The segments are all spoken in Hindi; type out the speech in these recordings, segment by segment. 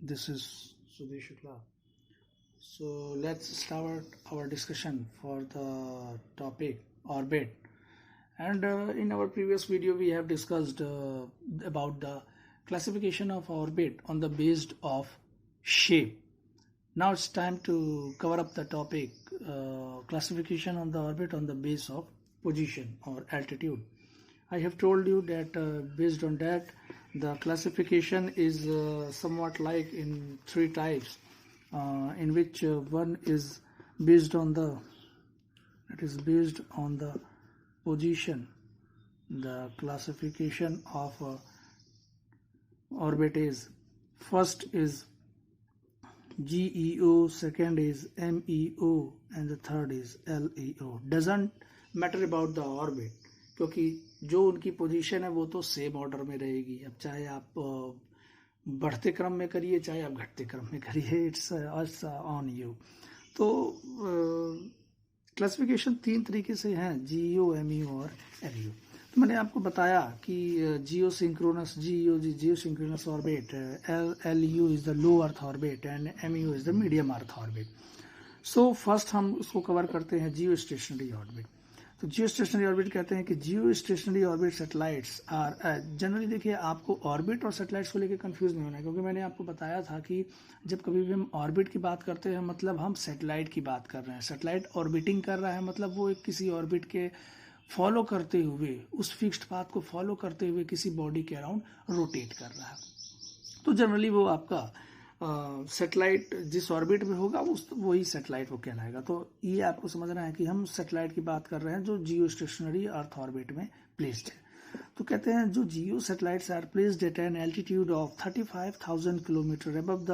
This is Sudhir Shukla. So let's start our discussion for the topic orbit. And in our previous video, we have discussed about the classification of orbit on the based of shape. Now it's time to cover up the topic classification on the orbit on the base of position or altitude. I have told you that based on that, the classification is somewhat like in three types, in which one is based on the position. The classification of orbit is first is GEO, second is MEO, and the third is LEO. Doesn't matter about the orbit, क्योंकि जो उनकी पोजीशन है वो तो सेम ऑर्डर में रहेगी. अब चाहे आप बढ़ते क्रम में करिए चाहे आप घटते क्रम में करिए, इट्स ऑन यू. तो क्लासिफिकेशन तीन तरीके से हैं, GEO, MEO और LEO. तो मैंने आपको बताया कि GEO synchronous orbit, LEO is the low earth orbit and MEO is the medium earth orbit. So first हम उसको कवर करते हैं जियो स्टेशनरी ऑर्बिट. तो जियो स्टेशनरी ऑर्बिट कहते हैं कि geostationary orbit satellites are generally. देखिए, आपको ऑर्बिट और सैटेलाइट्स को लेकर कंफ्यूज नहीं होना है, क्योंकि मैंने आपको बताया था कि जब कभी भी हम ऑर्बिट की बात करते हैं मतलब हम सैटेलाइट की बात कर रहे हैं. सैटेलाइट ऑर्बिटिंग कर रहा है मतलब वो एक किसी ऑर्बिट के फॉलो करते हुए, उस फिक्स्ड पाथ को फॉलो करते हुए किसी बॉडी के अराउंड रोटेट कर रहा है. तो जनरली वो आपका सैटेलाइट जिस ऑर्बिट में होगा वही सैटेलाइट वो कहलाएगा. तो ये आपको समझना है कि हम सैटेलाइट की बात कर रहे हैं जो जियो स्टेशनरी अर्थ ऑर्बिट में प्लेस्ड है. तो कहते हैं जो geo satellites are placed at an altitude of 35,000 kilometre above the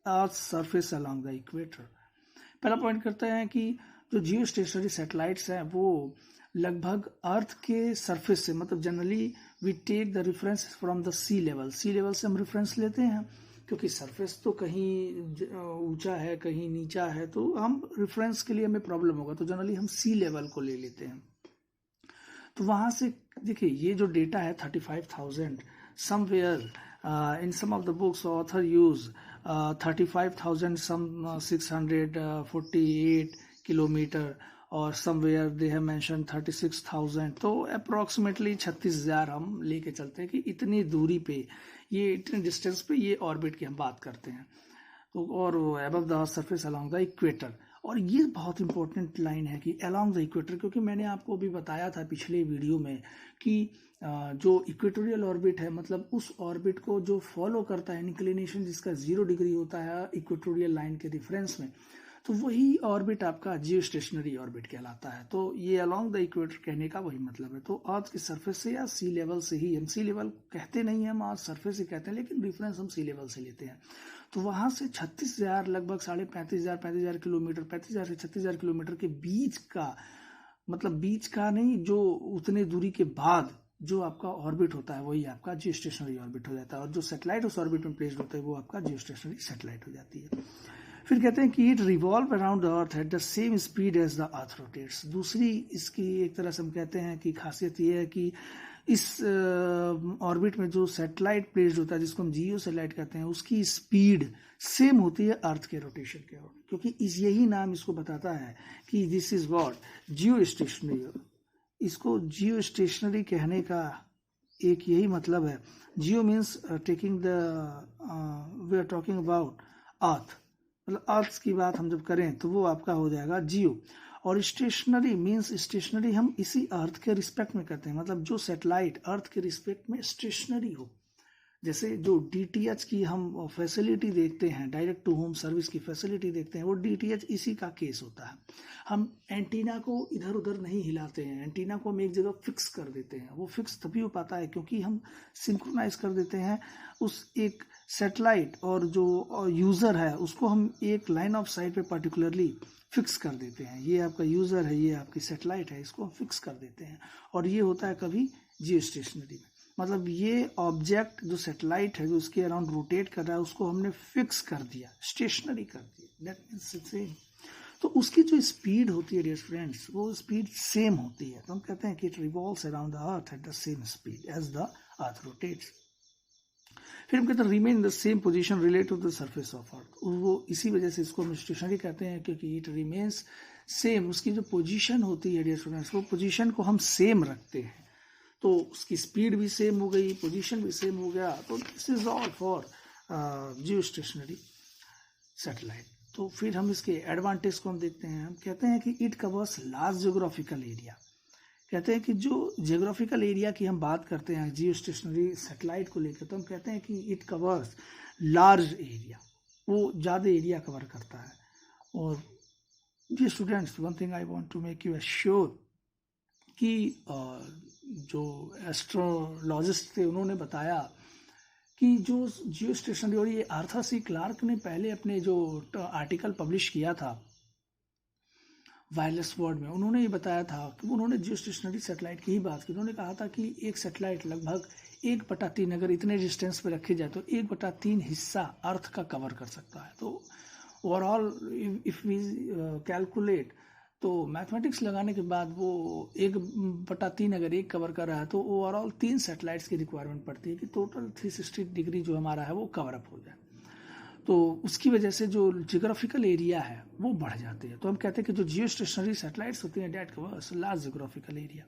earth surface along the equator. पहला पॉइंट करते हैं कि जो जियो स्टेशनरी सैटेलाइट्स हैं वो लगभग अर्थ के सरफेस से, मतलब generally we take the reference from the sea level. Sea level से हम रेफरेंस लेते हैं क्योंकि सरफेस तो कहीं ऊंचा है कहीं नीचा है, तो हम रेफरेंस के लिए हमें प्रॉब्लम होगा, तो जनरली हम सी लेवल को ले लेते हैं. तो वहां से देखिए ये जो डेटा है 35,000, somewhere in some of the books author use 35,000 some 648 kilometre और समवेयर दे हैव मेंशन 36,000. तो अप्रोक्सीमेटली 36,000 हम लेके चलते हैं कि इतनी दूरी पे, ये इतने डिस्टेंस पे ये ऑर्बिट की हम बात करते हैं. तो और above the surface along the equator. और ये बहुत इंपॉर्टेंट लाइन है कि अलोंग द इक्वेटर, क्योंकि मैंने आपको अभी बताया था पिछले वीडियो में कि जो इक्वेटोरियल ऑर्बिट है मतलब उस ऑर्बिट को जो फॉलो करता है, इंक्लिनेशन जिसका 0 डिग्री होता है इक्वेटोरियल लाइन के रेफरेंस में, तो वही ऑर्बिट आपका जियो स्टेशनरी ऑर्बिट कहलाता है. तो ये अलोंग द इक्वेटर कहने का वही मतलब है. तो अर्थ की सरफेस से या सी लेवल से ही, हम सी लेवल कहते नहीं हैं, हम अर्थ सरफेस से कहते हैं, लेकिन रेफरेंस हम सी लेवल से लेते हैं. तो वहां से 36,000 लगभग 35,500 किलोमीटर, 35,000 से 36,000 किलोमीटर के बीच का, मतलब बीच का नहीं, जो उतने दूरी के बाद जो आपका ऑर्बिट होता है वही आपका जियो स्टेशनरी ऑर्बिट हो जाता है. और जो सैटेलाइट उस ऑर्बिट में प्लेस्ड होता है वो आपका जियो स्टेशनरी सैटेलाइट हो जाती है. फिर कहते हैं कि it revolve around the earth at the same speed as the earth rotates. दूसरी इसकी एक तरह से हम कहते हैं कि खासियत ये है कि इस ऑर्बिट में जो सैटेलाइट प्लेस्ड होता है जिसको हम जियो सैटेलाइट कहते हैं, उसकी स्पीड सेम होती है अर्थ के रोटेशन के अराउंड, क्योंकि यही नाम इसको बताता है कि this is what geo stationary. इसको जियो स्टेशनरी कहने का एक यही मतलब है. Geo means taking the we are talking about earth, मतलब अर्थ की बात हम जब करें तो वो आपका हो जाएगा जियो. और स्टेशनरी मीन्स स्टेशनरी हम इसी अर्थ के रिस्पेक्ट में करते हैं, मतलब जो सैटेलाइट अर्थ के रिस्पेक्ट में स्टेशनरी हो. जैसे जो DTH की हम फैसिलिटी देखते हैं, डायरेक्ट टू होम सर्विस की फैसिलिटी देखते हैं, वो DTH इसी का केस होता है. हम एंटीना को इधर उधर नहीं हिलाते हैं, एंटीना को हम एक जगह फिक्स कर देते हैं. वो फिक्स तभी हो पाता है क्योंकि हम सिंक्रोनाइज कर देते हैं उस एक सैटेलाइट और जो यूज़र है उसको हम एक लाइन ऑफ साइट पे पर्टिकुलरली फिक्स कर देते हैं. ये आपका यूज़र है, ये आपकी सैटेलाइट है, इसको हम फिक्स कर देते हैं. और ये होता है कभी जियो स्टेशनरी में, मतलब ये ऑब्जेक्ट जो सैटेलाइट है जो उसके अराउंड रोटेट कर रहा है उसको हमने फिक्स कर दिया, स्टेशनरी कर दिया. That means same. तो उसकी जो स्पीड होती है डियर फ्रेंड्स, वो स्पीड सेम होती है. तो हम कहते हैं कि it revolves around the earth at the same speed as the earth rotates. फिर हम कहते हैं remain in the same position related to the surface of earth, वो इसी वजह से इसको हम स्टेशनरी कहते हैं क्योंकि इट रिमेन्स सेम, उसकी जो पोजीशन होती है डियर स्टूडेंट्स, वो पोजीशन को हम सेम रखते हैं, तो उसकी स्पीड भी सेम हो गई, पोजीशन भी सेम हो गया, तो this is all for Jio stationery satellite. तो फिर हम इसके एडवांटेज को हम देखते हैं। हम कहते हैं कि it covers large geographical area, कहते हैं कि जो जियोग्राफिकल एरिया की हम बात करते हैं जियो स्टेशनरी सैटेलाइट को लेकर, तो हम कहते हैं कि इट कवर्स लार्ज एरिया, वो ज़्यादा एरिया कवर करता है। और जी students, one thing I want to make you assure कि जो एस्ट्रोलॉजिस्ट थे उन्होंने बताया कि जो जियो स्टेशनरी, और ये आर्थर सी क्लार्क ने पहले अपने जो आर्टिकल पब्लिश किया था वायरलेस वर्ल्ड में, उन्होंने ये बताया था कि उन्होंने जियो स्टेशनरी सैटेलाइट की ही बात की। उन्होंने कहा था कि एक सैटेलाइट लगभग 1/3 अगर इतने डिस्टेंस पे रखे जाए तो 1/3 हिस्सा अर्थ का कवर कर सकता है। तो ओवरऑल इफ वी कैलकुलेट, तो मैथमेटिक्स लगाने के बाद वो 1/3 अगर एक कवर कर रहा है तो ओवरऑल 3 सैटेलाइट्स की रिक्वायरमेंट पड़ती है कि टोटल 360 डिग्री जो हमारा है वो कवर अप हो जाए। तो उसकी वजह से जो जियोग्राफिकल एरिया है वो बढ़ जाते हैं। तो हम कहते हैं कि जो जियो स्टेशनरी सैटेलाइट्स होती हैं that covers large geographical area.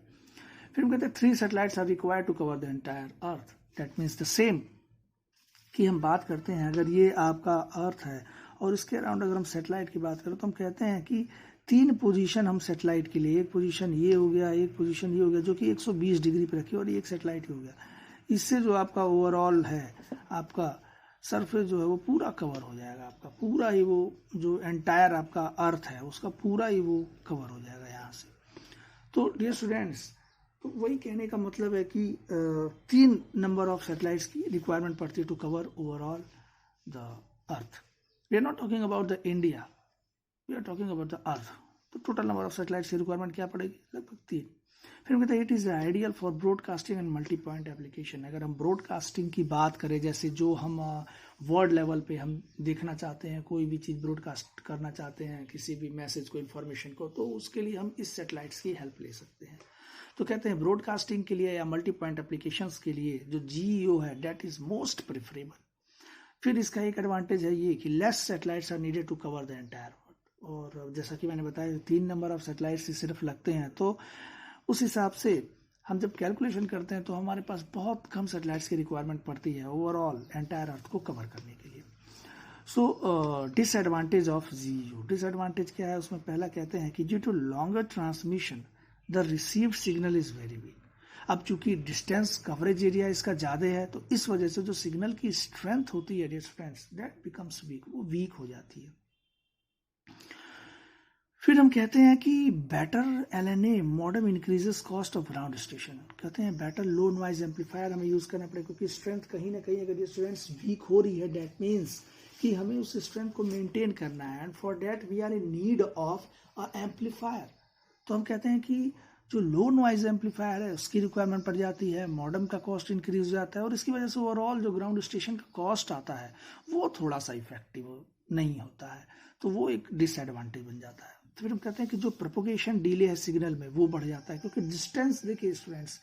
फिर हम कहते हैं 3 satellites are required to cover the entire earth, that means the same कि हम बात करते हैं अगर ये आपका अर्थ है और इसके अराउंड अगर हम सैटेलाइट की बात करें तो हम कहते हैं कि 3 पोजीशन हम सैटेलाइट के लिए, एक पोजीशन ये हो गया, एक पोजीशन ये हो गया जो कि 120 डिग्री पर रखी और ये एक सैटेलाइट ही हो गया। इससे जो आपका ओवरऑल है आपका सरफेस जो है वो पूरा कवर हो जाएगा, आपका पूरा ही वो जो एंटायर आपका अर्थ है उसका पूरा ही वो कवर हो जाएगा यहाँ से। तो डियर स्टूडेंट्स, तो वही कहने का मतलब है कि 3 नंबर ऑफ सैटेलाइट्स की रिक्वायरमेंट पड़ती है to cover overall the earth. We are not talking about the India, we are talking about the earth. तो टोटल नंबर ऑफ सैटेलाइट्स की रिक्वायरमेंट क्या पड़ेगी? लगभग 3। फिर हम कहते हैं it is ideal for broadcasting and multi point application. अगर हम ब्रॉडकास्टिंग की बात करें, जैसे जो हम वर्ल्ड लेवल पे हम देखना चाहते हैं, कोई भी चीज़ ब्रॉडकास्ट करना चाहते हैं, किसी भी मैसेज को, इन्फॉर्मेशन को, तो उसके लिए हम इस सैटेलाइट्स की हेल्प ले सकते हैं। तो कहते हैं ब्रॉडकास्टिंग के लिए या मल्टी पॉइंट एप्लीकेशंस के लिए जो जीईओ है डेट इज मोस्ट प्रेफरेबल। फिर इसका एक एडवांटेज है ये कि less satellites are needed to cover the entire world. और जैसा कि मैंने बताया 3 नंबर ऑफ सैटेलाइट्स ही सिर्फ लगते हैं, तो उस हिसाब से हम जब कैलकुलेशन करते हैं तो हमारे पास बहुत कम सैटेलाइट्स की रिक्वायरमेंट पड़ती है ओवरऑल एंटायर अर्थ को कवर करने के लिए। So disadvantage of GEO, disadvantage क्या है उसमें? पहला कहते हैं कि due to longer transmission the received signal is very weak. अब चूंकि डिस्टेंस कवरेज एरिया इसका ज़्यादा है तो इस वजह से जो सिग्नल की स्ट्रेंथ होती है dear friends, that becomes weak, वो वीक हो जाती है। फिर हम कहते हैं कि better LNA modem increases cost of ground station. कहते हैं बेटर लो नॉइज एम्पलीफायर हमें यूज करना पड़ेगा, क्योंकि स्ट्रेंथ कहीं ना कहीं अगर ये स्ट्रेंथ वीक हो रही है दैट मीन्स कि हमें उस स्ट्रेंथ को मेंटेन करना है, and for that we are in need of a amplifier. तो हम कहते हैं कि जो लो नॉइज एम्पलीफायर है उसकी रिक्वायरमेंट पड़ जाती है, मॉडम का कॉस्ट इंक्रीज हो जाता है, और इसकी वजह से ओवरऑल जो ग्राउंड स्टेशन का कॉस्ट आता है वो थोड़ा सा इफेक्टिव नहीं होता है, तो वो एक डिसएडवांटेज बन जाता है। तो फिर हम कहते हैं कि जो प्रोपोगेशन डिले है सिग्नल में वो बढ़ जाता है, क्योंकि डिस्टेंस, देखिए स्टूडेंट्स,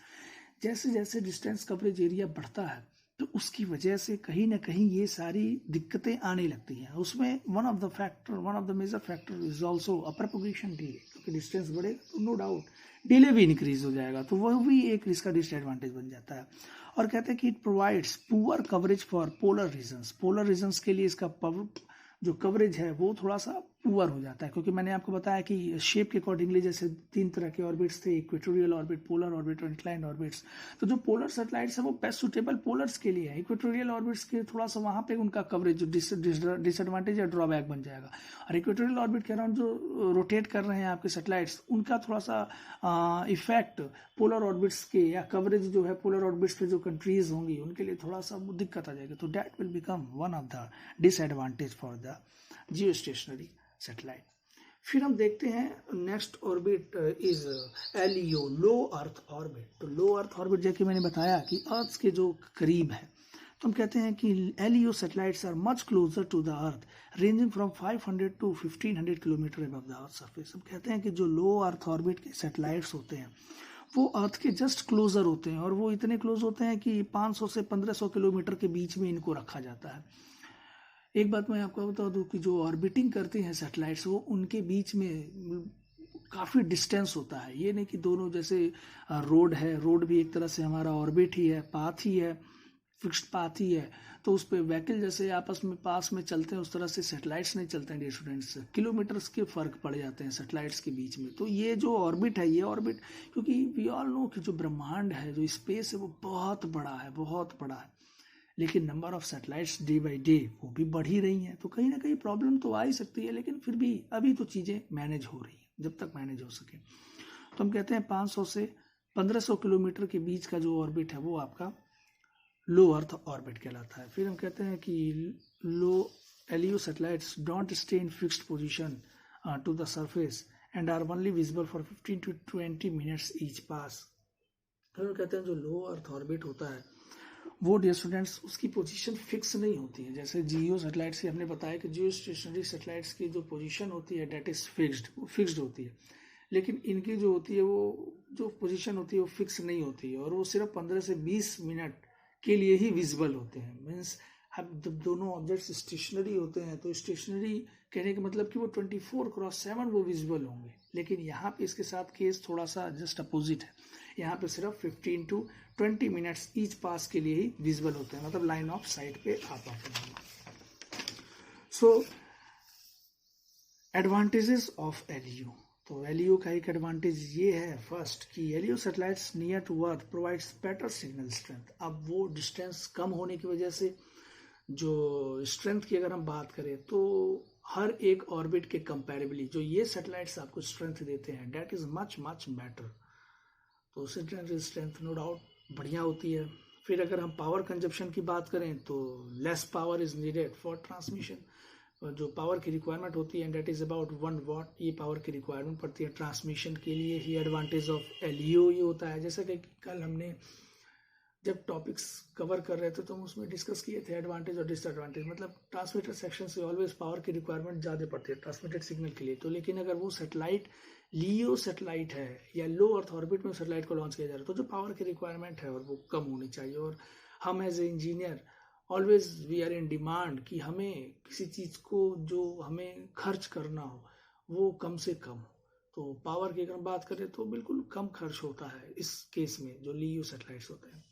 जैसे जैसे डिस्टेंस कवरेज एरिया बढ़ता है तो उसकी वजह से कहीं ना कहीं ये सारी दिक्कतें आने लगती हैं। उसमें one of the major factor is also a propagation delay, क्योंकि डिस्टेंस बढ़ेगा तो नो डाउट डिले भी इंक्रीज हो जाएगा, तो वह भी एक इसका डिसएडवांटेज बन जाता है। और कहते हैं कि it provides poor coverage for polar regions. Polar regions के लिए इसका जो कवरेज है वो थोड़ा सा पुअर हो जाता है, क्योंकि मैंने आपको बताया कि शेप के अकॉर्डिंगली जैसे 3 तरह के ऑर्बिट्स थे, इक्वेटोरियल ऑर्बिट, पोलर ऑर्बिट और इंक्लाइंड ऑर्बिट्स। तो जो पोलर सैटेलाइट्स है वो बेस्ट सुटेबल पोलर्स के लिए है। इक्वेटोरियल ऑर्बिट्स के थोड़ा सा वहां पे उनका कवरेज जो डिसएडवांटेज या ड्रॉबैक बन जाएगा, और इक्वेटोरियल ऑर्बिट के अराउंड जो रोटेट कर रहे हैं आपके सैटेलाइट्स उनका थोड़ा सा इफेक्ट पोलर ऑर्बिट्स के या कवरेज जो है पोलर ऑर्बिट्स पे जो कंट्रीज होंगी उनके लिए थोड़ा सा दिक्कत आ जाएगी, तो that will become one of the disadvantage for the Jio stationery satellite. फिर हम देखते हैं next orbit is LEO, low earth orbit. तो लो अर्थ ऑर्बिट जैसे मैंने बताया कि अर्थ के जो करीब है, तो हम कहते हैं कि LEO satellites are much closer to the earth, ranging from 500 to 1500 kilometre above the earth surface. हम कहते हैं कि जो लो अर्थ ऑर्बिट के सैटेलाइट्स होते हैं वो अर्थ के जस्ट क्लोजर होते हैं, और वो इतने क्लोज होते हैं कि 500 से 1500 किलोमीटर के बीच में इनको रखा जाता है। एक बात मैं आपको बता दूं कि जो ऑर्बिटिंग करती हैं सैटेलाइट्स, वो उनके बीच में काफ़ी डिस्टेंस होता है। ये नहीं कि दोनों जैसे रोड है, रोड भी एक तरह से हमारा ऑर्बिट ही है, पाथ ही है, फिक्स्ड पाथ ही है। तो उस पर व्हीकल जैसे आपस में पास में चलते हैं, उस तरह से सैटेलाइट्स नहीं चलते हैं डियर स्टूडेंट्स। किलोमीटर्स के फर्क पड़ जाते हैं सैटेलाइट्स के बीच में। तो ये जो ऑर्बिट है, ये ऑर्बिट, क्योंकि वी ऑल नो कि जो ब्रह्मांड है, जो स्पेस है, वो बहुत बड़ा है, बहुत बड़ा है। लेकिन number of satellites day by day वो भी बढ़ ही रही हैं। तो कहीं ना कहीं प्रॉब्लम तो आ ही सकती है, लेकिन फिर भी अभी तो चीज़ें मैनेज हो रही हैं, जब तक मैनेज हो सके। तो हम कहते हैं 500 से 1500 किलोमीटर के बीच का जो ऑर्बिट है वो आपका लो अर्थ ऑर्बिट कहलाता है। फिर हम कहते हैं कि low LEO satellites don't stay in fixed position to the surface and are only visible for 15 to 20 minutes each pass. फिर हम कहते हैं जो लो अर्थ ऑर्बिट होता है वो डियर स्टूडेंट्स, उसकी पोजीशन फिक्स नहीं होती है। जैसे जियो सैटेलाइट्स की हमने बताया कि जियो स्टेशनरी सैटेलाइट्स की जो पोजीशन होती है डेट इज फिक्स्ड, वो फिक्स्ड होती है। लेकिन इनकी जो होती है, वो जो पोजीशन होती है वो फिक्स नहीं होती है, और वो सिर्फ 15 से 20 मिनट के लिए ही विजिबल होते हैं। मीन्स हम जब दोनों ऑब्जेक्ट्स स्टेशनरी होते हैं, तो स्टेशनरी कहने का मतलब कि वो 24x7 वो विजिबल होंगे। लेकिन यहाँ पे इसके साथ केस थोड़ा सा जस्ट अपोजिट है। यहाँ पे सिर्फ 15 to 20 मिनट्स ईच पास के लिए ही विजिबल होते हैं, मतलब लाइन ऑफ साइट पे आ पाते हैं। सो एडवांटेजेस ऑफ LEO। तो LEO का एक एडवांटेज ये है फर्स्ट कि LEO satellites near to earth provides better signal strength. अब वो डिस्टेंस कम होने की वजह से जो स्ट्रेंथ की अगर हम बात करें, तो हर एक ऑर्बिट के कंपैरेबली जो ये सैटेलाइट्स आपको स्ट्रेंथ देते हैं, that is much much better. तो स्ट्रेंथ नो डाउट बढ़िया होती है। फिर अगर हम पावर कंजप्शन की बात करें, तो less power is needed for transmission. जो पावर की रिक्वायरमेंट होती है डेट इज अबाउट 1 वाट, ये पावर की रिक्वायरमेंट पड़ती है ट्रांसमिशन के लिए। ही एडवांटेज ऑफ LEO ये होता है। जैसा कि कल हमने जब टॉपिक्स कवर कर रहे थे तो हम उसमें डिस्कस किए थे एडवांटेज और डिसएडवांटेज। मतलब ट्रांसमीटर सेक्शन से ऑलवेज पावर की रिक्वायरमेंट ज़्यादा पड़ती है ट्रांसमिटेड सिग्नल के लिए। तो लेकिन अगर वो सैटेलाइट LEO सैटेलाइट है या लो अर्थ ऑर्बिट में सैटेलाइट को लॉन्च किया जा रहा है, तो जो पावर की रिक्वायरमेंट है और वो कम होनी चाहिए। और हम as a engineer always we are in demand कि हमें किसी चीज़ को जो हमें खर्च करना हो वो कम से कम। तो पावर की अगर हम बात करें तो बिल्कुल कम खर्च होता है इस केस में जो LEO सैटेलाइट्स होते हैं।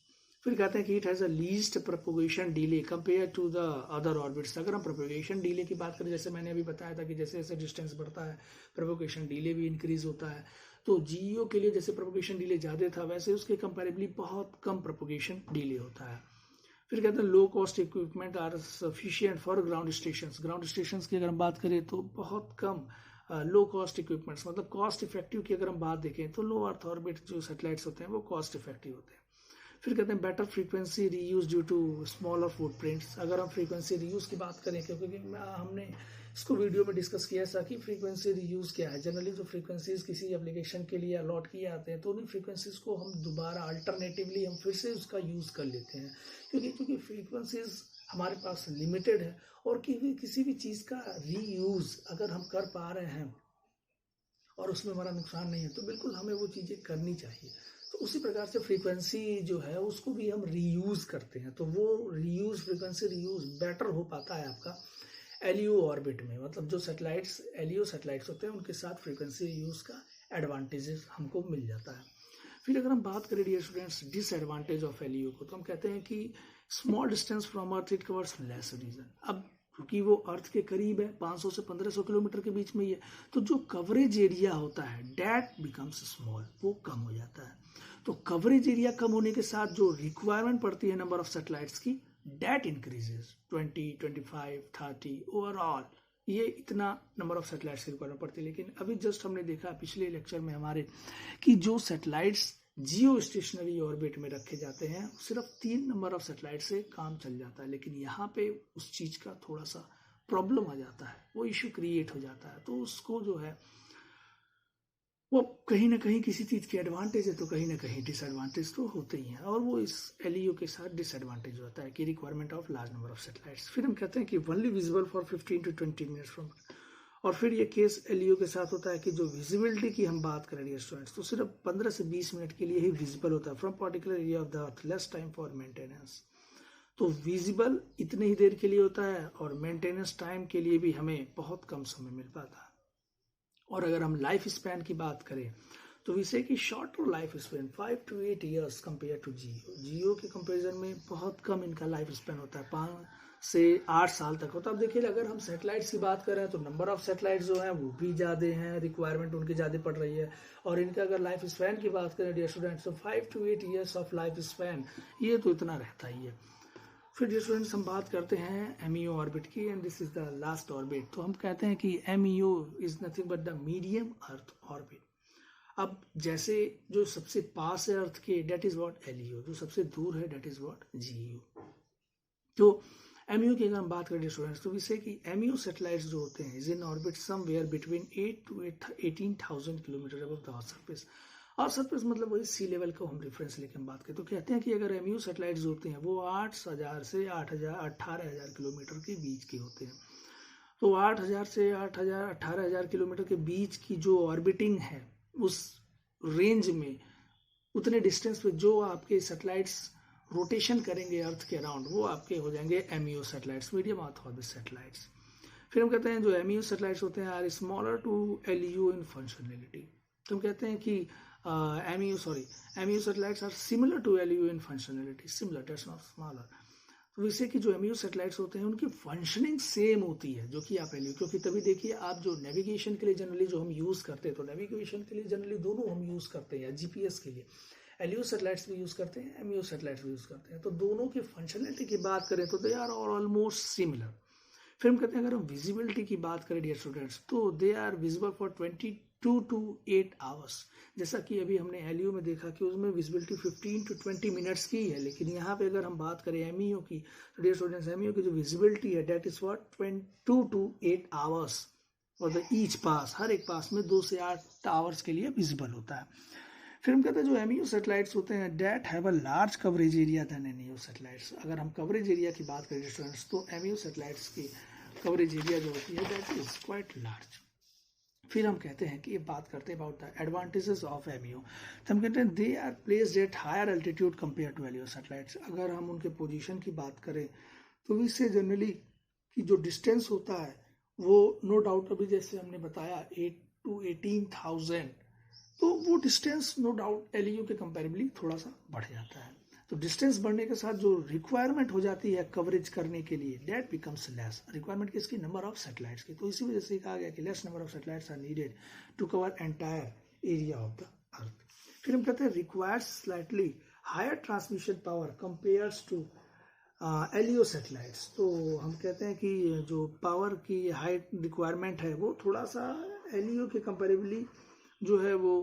फिर कहते हैं कि it has a least propagation delay compare to the other orbits. अगर हम प्रोपोगेशन डिले की बात करें, जैसे मैंने अभी बताया था कि जैसे जैसे डिस्टेंस बढ़ता है प्रोपोगेशन डिले भी इंक्रीज होता है। तो GEO के लिए जैसे प्रोपोगेशन डिले ज़्यादा था, वैसे उसके कंपेरेबली बहुत कम प्रोपोगेशन डिले होता है। फिर कहते हैं low cost equipment are sufficient for ground stations. Ground stations की अगर हम बात करें तो बहुत कम लो कॉस्ट इक्विपमेंट्स, मतलब कॉस्ट इफेक्टिव की अगर हम बात देखें तो लो अर्थ ऑर्बिट जो सैटेलाइट्स होते हैं वो कॉस्ट इफेक्टिव होते हैं। फिर कहते हैं better frequency reuse due to smaller footprints. अगर हम फ्रीक्वेंसी रीयूज की बात करें, क्योंकि हमने इसको वीडियो में डिस्कस किया था कि फ्रीक्वेंसी रीयूज क्या है। जनरली जो फ्रीक्वेंसीज किसी एप्लीकेशन के लिए अलॉट किए आते हैं, तो उन्हीं फ्रीक्वेंसीज को हम दोबारा अल्टरनेटिवली हम फिर से उसका यूज़ कर लेते हैं, क्योंकि फ्रीक्वेंसीज हमारे पास लिमिटेड है। और किसी भी चीज़ का रीयूज अगर हम कर पा रहे हैं और उसमें हमारा नुकसान नहीं है, तो बिल्कुल हमें वो चीज़ें करनी चाहिए। तो उसी प्रकार से फ्रीक्वेंसी जो है उसको भी हम रीयूज करते हैं, तो वो रीयूज फ्रीक्वेंसी रीयूज बेटर हो पाता है आपका LEO ऑर्बिट में। मतलब जो सैटेलाइट्स LEO सैटेलाइट्स होते हैं उनके साथ फ्रीक्वेंसी रीयूज का एडवांटेजेस हमको मिल जाता है। फिर अगर हम बात करें dear students disadvantage of LEO को, तो हम कहते हैं कि small distance from earth it covers less region. अब क्योंकि वो अर्थ के करीब है, 500 से 1500 किलोमीटर के बीच में ही है, तो जो कवरेज एरिया होता है डेट बिकम्स स्मॉल, वो कम हो जाता है। तो कवरेज एरिया कम होने के साथ जो रिक्वायरमेंट पड़ती है नंबर ऑफ सैटेलाइट्स की, डेट इंक्रीजेज 20, 25, 30 ओवरऑल। ये इतना नंबर ऑफ सैटेलाइट्स की रिक्वायरमेंट पड़ती है। लेकिन अभी जस्ट हमने देखा पिछले लेक्चर में हमारे कि जो सैटेलाइट्स जियो स्टेशनरी ऑर्बिट में रखे जाते हैं, सिर्फ 3 नंबर ऑफ सैटेलाइट से काम चल जाता है। लेकिन यहाँ पे उस चीज़ का थोड़ा सा प्रॉब्लम आ जाता है, वो इश्यू क्रिएट हो जाता है। तो उसको जो है वो कहीं ना कहीं किसी चीज़ की एडवांटेज है तो कहीं ना कहीं डिसएडवांटेज तो होते ही हैं। और वो इस LEO के साथ डिसएडवांटेज होता है कि requirement of large number of satellites. फिर हम कहते हैं कि only visible for 15 to 20 minutes from, और फिर ये केस एलईओ के साथ होता है कि जो विजिबिलिटी की हम बात करें डियर स्टूडेंट्स, तो सिर्फ 15 से 20 मिनट के लिए ही विजिबल होता है from particular area of the earth, less time for maintenance. तो विजिबल इतनी ही देर के लिए होता है और मेंटेनेंस टाइम के लिए भी हमें बहुत कम समय मिल पाता है। और अगर हम लाइफ स्पैन की बात करें तो विषय की shorter life span 5 to 8 years compare to geo के कंपेरिजन में बहुत कम इनका लाइफ स्पैन होता है, 5 से 8 साल तक होता है। अब देखिए अगर हम सैटेलाइट्स की बात करें तो नंबर ऑफ सैटेलाइट्स जो हैं वो भी ज़्यादा हैं, रिक्वायरमेंट उनकी ज़्यादा पड़ रही है। और इनका अगर लाइफ स्पैन की बात करें डियर स्टूडेंट्स तो 5 to 8 years of life span, ये तो इतना रहता ही है। फिर डियर स्टूडेंट्स हम बात करते हैं एमईओ ऑर्बिट की, and this is the last orbit. तो हम कहते हैं कि MEO is nothing but the medium earth orbit. अब जैसे जो सबसे पास है अर्थ के डेट इज व्हाट एलईओ, जो सबसे दूर है डेट इज व्हाट जीईओ। तो एमईओ की अगर हम बात करें स्टूडेंट्स तो विषय की एमईओ सैटेलाइट्स जो होते हैं is in orbit somewhere between 8 to 18,000 kilometre above the earth surface. Earth surface मतलब वही सी लेवल को हम रेफरेंस लेके हम बात करें तो कहते हैं कि अगर एमईओ सैटेलाइट्स होते हैं वो 8,000 से 18,000 किलोमीटर के बीच के होते हैं। तो 8,000 से 8,000 18,000 किलोमीटर के बीच की जो ऑर्बिटिंग है उस रेंज में, उतने डिस्टेंस पे जो आपके सैटेलाइट्स रोटेशन करेंगे अर्थ के अराउंड वो आपके हो जाएंगे MEO satellites, medium earth orbit satellites. फिर हम कहते हैं जो एमईओ सैटेलाइट्स होते हैं are smaller to LEO in functionality. तो हम कहते हैं कि MEO satellites are similar to LEO in functionality, similar that's not smaller. तो वैसे कि जो एमईओ सैटेलाइट्स होते हैं उनकी फंक्शनिंग सेम होती है जो कि आप एलईओ, क्योंकि तभी देखिए आप जो नेविगेशन के लिए जनरली जो हम यूज़ करते हैं तो नेविगेशन के लिए जनरली दोनों हम यूज़ करते हैं, या जीपीएस के लिए एलईओ सैटेलाइट्स भी यूज़ करते हैं, एमईओ सैटेलाइट्स भी यूज़ करते हैं। तो दोनों की फंक्शनलिटी की बात करें तो दे आर ऑलमोस्ट सिमिलर। फिर हम कहते हैं अगर हम विजिबिलिटी की बात करें डियर स्टूडेंट्स तो they are visible for 22 to 8 hours. जैसा कि अभी हमने एलईओ में देखा कि उसमें विजिबिलिटी 15 to 20 मिनट्स की है, लेकिन यहाँ पे अगर हम बात करें एमईओ की तो डियर स्टूडेंट्स एमईओ की जो विजिबिलिटी है that is what 22 to 8 hours और द ईच पास, हर एक पास में 2 से 8 आवर्स के लिए विजिबल होता है। फिर हम कहते हैं जो एमईओ सैटेलाइट्स होते हैं that have a large coverage area than NEO satellites. अगर हम कवरेज एरिया की बात करें स्टूडेंट्स तो एमईओ सैटेलाइट्स की कवरेज एरिया जो होती है दैट इज क्वाइट लार्ज। फिर हम कहते हैं कि ये बात करते हैं about the advantages of MEO, तो हम कहते हैं they are placed at higher altitude compare to LEO satellites. अगर हम उनके पोजीशन की बात करें तो इससे जनरली कि जो डिस्टेंस होता है वो नो डाउट अभी जैसे हमने बताया 8 to 18,000, तो वो डिस्टेंस नो डाउट एलईओ के कंपेरेबली थोड़ा सा बढ़ जाता है। तो डिस्टेंस बढ़ने के साथ जो रिक्वायरमेंट हो जाती है कवरेज करने के लिए डेट बिकम्स लेस। रिक्वायरमेंट किसकी? नंबर ऑफ सैटेलाइट्स की। तो इसी वजह से कहा गया कि less number of satellites are needed to cover entire area of the earth. फिर हम कहते हैं requires slightly higher transmission power compares to LEO satellites. तो हम कहते हैं कि जो पावर की हाई रिक्वायरमेंट है वो थोड़ा सा एलईओ के कंपेरेबली जो है वो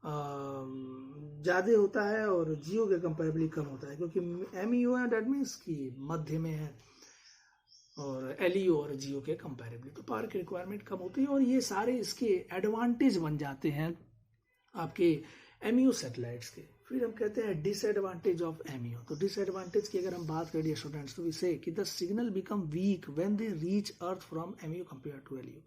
ज़्यादा होता है और जियो के कंपेरेबली कम होता है, क्योंकि एमईओ है डेट मीन्स कि मध्य में है और एलईओ और जियो के कंपेरेबली तो पावर की रिक्वायरमेंट कम होती है। और ये सारे इसके एडवांटेज बन जाते हैं आपके एमईओ सैटेलाइट्स के। फिर हम कहते हैं डिसएडवांटेज ऑफ एमईओ। तो डिसएडवांटेज की अगर हम बात करें स्टूडेंट्स तो इसे कि the signal become weak when they reach earth from MEO compare to LEO.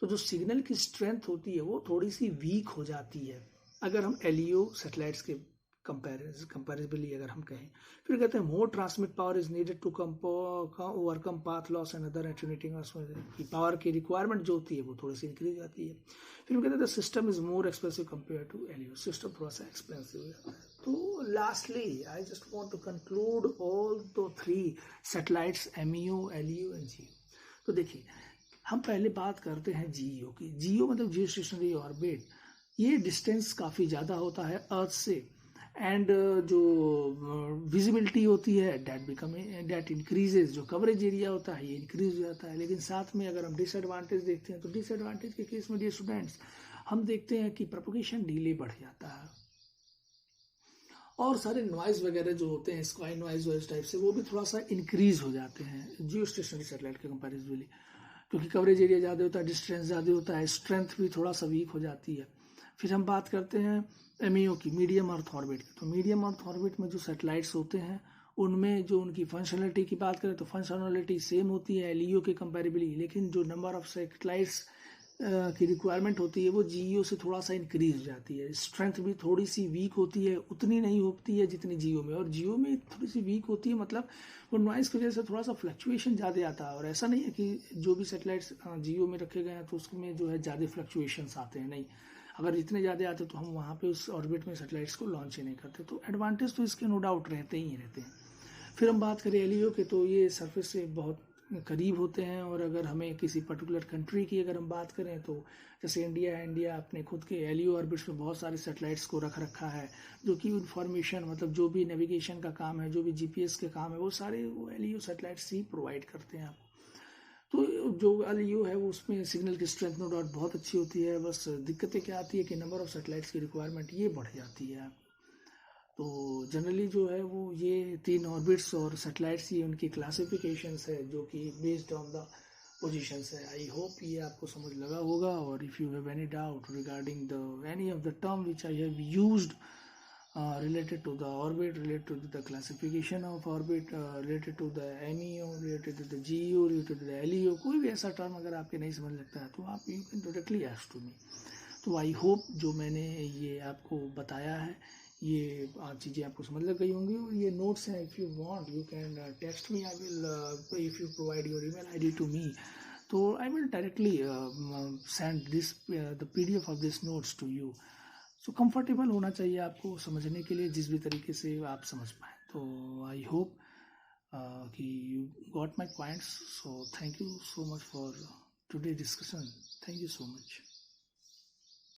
तो जो सिग्नल की स्ट्रेंथ होती है वो थोड़ी सी वीक हो जाती है अगर हम एलईओ सैटेलाइट्स के कंपेरेबली अगर हम कहें। फिर कहते हैं more transmit power is needed to overcome path loss and other attenuating की पावर की रिक्वायरमेंट जो होती है वो थोड़ी सी इंक्रीज जाती है। फिर हम कहते हैं the system is more expensive compare to LEO, system थोड़ा सा एक्सपेंसिव हो जाता है। तो lastly I just want to conclude all the 3 satellites MEO, LEO and geo. तो देखिए हम पहले बात करते हैं जियो की। जियो मतलब जियो स्टेशनरी ऑर्बिट। ये डिस्टेंस काफ़ी ज़्यादा होता है अर्थ से एंड जो विजिबिलिटी होती है डेट इंक्रीजेज, जो कवरेज एरिया होता है ये इंक्रीज हो जाता है। लेकिन साथ में अगर हम डिसएडवांटेज देखते हैं तो डिसएडवांटेज के केस में डियर स्टूडेंट्स हम देखते हैं कि प्रोपगेशन डिले बढ़ जाता है और सारे नॉइज वगैरह जो होते हैं स्काई नॉइज और इस टाइप से वो भी थोड़ा सा इंक्रीज हो जाते हैं जियो स्टेशनरी सैटेलाइट के कंपेरेटिवली, क्योंकि कवरेज एरिया ज़्यादा होता है, डिस्टेंस ज़्यादा होता है, स्ट्रेंथ भी थोड़ा सा वीक हो जाती है। फिर हम बात करते हैं एमईओ की, मीडियम अर्थ ऑर्बिट की। तो मीडियम अर्थ ऑर्बिट में जो सैटेलाइट्स होते हैं उनमें जो उनकी फंक्शनलिटी की बात करें तो फंक्शनलिटी सेम होती है एलईओ के कंपेरेबली, लेकिन जो नंबर ऑफ सैटेलाइट्स की रिक्वायरमेंट होती है वो जीओ से थोड़ा सा इंक्रीज हो जाती है। स्ट्रेंथ भी थोड़ी सी वीक होती है, उतनी नहीं होती है जितनी जियो में, और जियो में थोड़ी सी वीक होती है, मतलब वो नॉइस की वजह से थोड़ा सा फ्लक्चुएशन ज़्यादा आता है। और ऐसा नहीं है कि जो भी सेटेलाइट्स जियो में रखे गए हैं तो उसमें जो है ज़्यादा फ्लक्चुएशंस आते हैं, नहीं। अगर इतने ज़्यादा आते तो हम वहाँ पे उस ऑर्बिट में सेटेलाइट्स को लॉन्च ही नहीं करते। तो एडवांटेज तो इसके नो डाउट रहते ही रहते हैं। फिर हम बात करें एलियो के, तो ये सरफेस से बहुत करीब होते हैं। और अगर हमें किसी पर्टिकुलर कंट्री की अगर हम बात करें तो जैसे इंडिया है, इंडिया अपने खुद के एलियो ऑर्बिट्स में बहुत सारे सेटेलाइट्स को रख रखा है, जो कि इंफॉर्मेशन, मतलब जो भी नेविगेशन का काम है, जो भी जीपीएस के काम है, वो सारे वो एलियो सेटेलाइट्स ही प्रोवाइड करते हैं आपको। तो जो एलियो है वो उसमें सिग्नल की स्ट्रेंथ नो डाउट बहुत अच्छी होती है। बस दिक्कतें क्या आती है कि नंबर ऑफ सेटेलाइट्स की रिक्वायरमेंट ये बढ़ जाती है। तो जनरली जो है वो ये 3 ऑर्बिट्स और सैटेलाइट्स, ये उनकी क्लासिफिकेशंस है जो कि बेस्ड ऑन द पोजीशंस है। आई होप ये आपको समझ लगा होगा। और if you have any doubt regarding the any of the term which I have used related to the orbit, related to the classification of orbit, related to the MEO, related to the GEO, related to the LEO, कोई भी ऐसा टर्म अगर आपके नहीं समझ लगता है तो आप you can directly ask to me. तो आई होप जो मैंने ये आपको बताया है ये चीज़ें आपको समझ लग गई होंगी। और ये नोट्स हैं, if you want you can text me, I will, if you provide your email ID to me, तो I will directly send this the PDF of this notes to you. So comfortable होना चाहिए आपको समझने के लिए, जिस भी तरीके से आप समझ पाएँ। तो आई होप कि you got my points. So thank you so much for today discussion. Thank you so much.